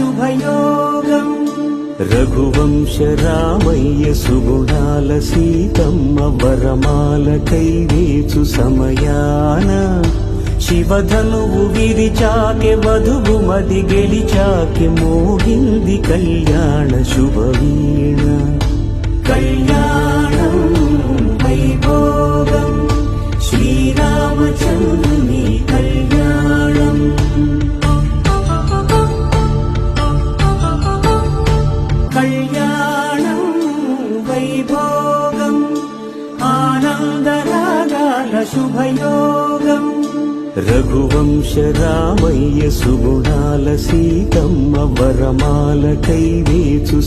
శుభయోగం రఘువంశ రామయ్య సుగుణాల సీతమ్మ వరమాల కైవేచు సమయాన శివధనువు విరిచాకె వధువు మది గెలిచాకె మోగింది కళ్యాణ శుభవీణ కళ్యాణం వైభోగం శ్రీరామచంద్రుని కళ్యాణం కళ్యాణం వైభోగం ఆనందరాగాల శుభయోగం రఘువంశ రామయ్య సుగుణాల సీతమ్మ వరమాల కైవేచు